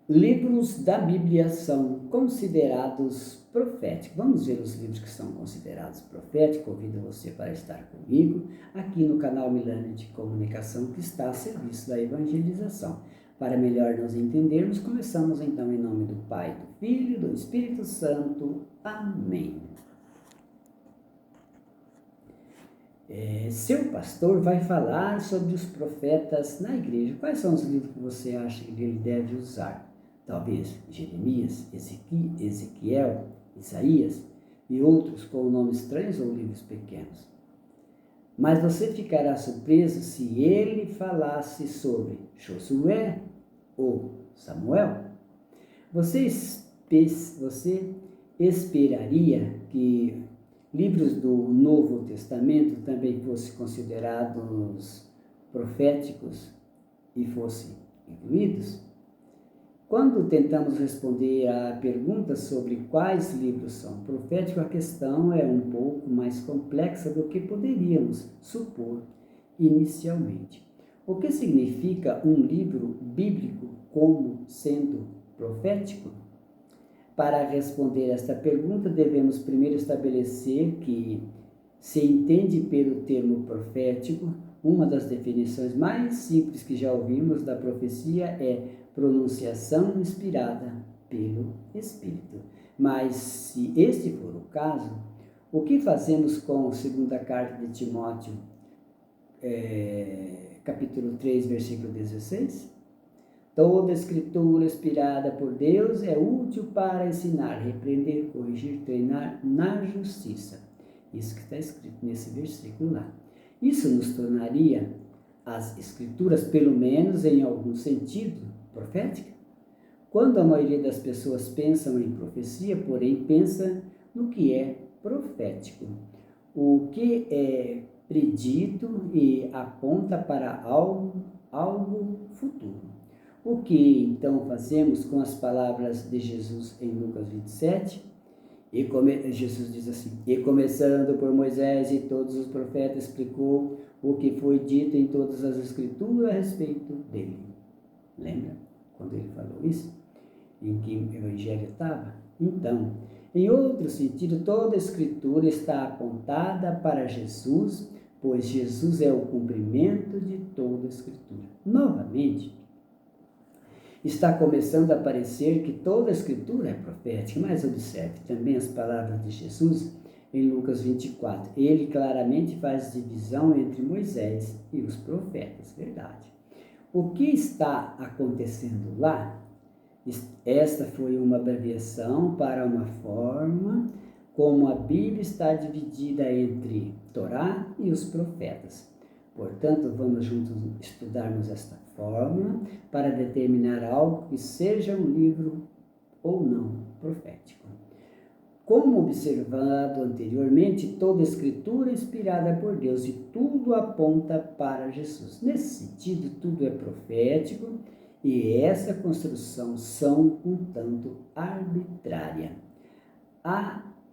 Livros da Bíblia são considerados proféticos. Vamos ver os livros que são considerados proféticos. Convido você para estar comigo aqui no canal Milênio de Comunicação, que está a serviço da evangelização. Para melhor nos entendermos, começamos então em nome do Pai, do Filho e do Espírito Santo. Amém. Seu pastor vai falar sobre os profetas na igreja. Quais são os livros que você acha que ele deve usar? Talvez Jeremias, Ezequiel, Isaías e outros com nomes estranhos ou livros pequenos. Mas você ficará surpreso se ele falasse sobre Josué ou Samuel. Você esperaria que livros do Novo Testamento também fossem considerados proféticos e fossem incluídos? Quando tentamos responder à pergunta sobre quais livros são proféticos, a questão é um pouco mais complexa do que poderíamos supor inicialmente. O que significa um livro bíblico como sendo profético? Para responder esta pergunta, devemos primeiro estabelecer que se entende pelo termo profético. Uma das definições mais simples que já ouvimos da profecia é pronunciação inspirada pelo Espírito. Mas, se este for o caso, o que fazemos com a segunda carta de Timóteo, capítulo 3, versículo 16? Toda escritura inspirada por Deus é útil para ensinar, repreender, corrigir, treinar na justiça. Isso que está escrito nesse versículo lá. Isso nos tornaria as escrituras, pelo menos em algum sentido, profética? Quando a maioria das pessoas pensam em profecia, porém pensa no que é profético, o que é predito e aponta para algo futuro. O que então fazemos com as palavras de Jesus em Lucas 27? Jesus diz assim: e começando por Moisés e todos os profetas, explicou o que foi dito em todas as escrituras a respeito dele. Lembra quando ele falou isso? Em que evangelho estava? Então, em outro sentido, toda a escritura está apontada para Jesus, pois Jesus é o cumprimento de toda a escritura. Novamente, está começando a parecer que toda a escritura é profética, mas observe também as palavras de Jesus em Lucas 24. Ele claramente faz divisão entre Moisés e os profetas, verdade. O que está acontecendo lá? Esta foi uma abreviação para uma forma como a Bíblia está dividida entre Torá e os profetas. Portanto, vamos juntos estudarmos esta fórmula para determinar algo que seja um livro ou não profético. Como observado anteriormente, toda a escritura é inspirada por Deus e tudo aponta para Jesus. Nesse sentido, tudo é profético e essa construção são um tanto arbitrária.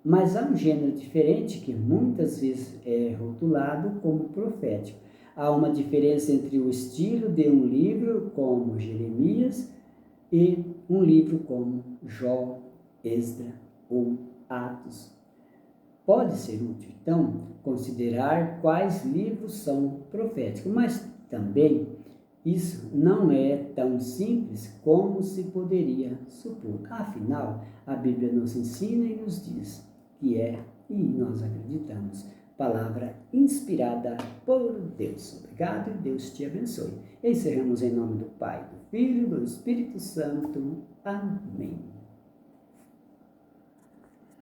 Mas há um gênero diferente que muitas vezes é rotulado como profético. Há uma diferença entre o estilo de um livro como Jeremias e um livro como Jó, Esdra ou Atos. Pode ser útil, então, considerar quais livros são proféticos, mas também isso não é tão simples como se poderia supor. Afinal, a Bíblia nos ensina e nos diz que é, e nós acreditamos, palavra inspirada por Deus. Obrigado e Deus te abençoe. Encerramos em nome do Pai, do Filho e do Espírito Santo. Amém.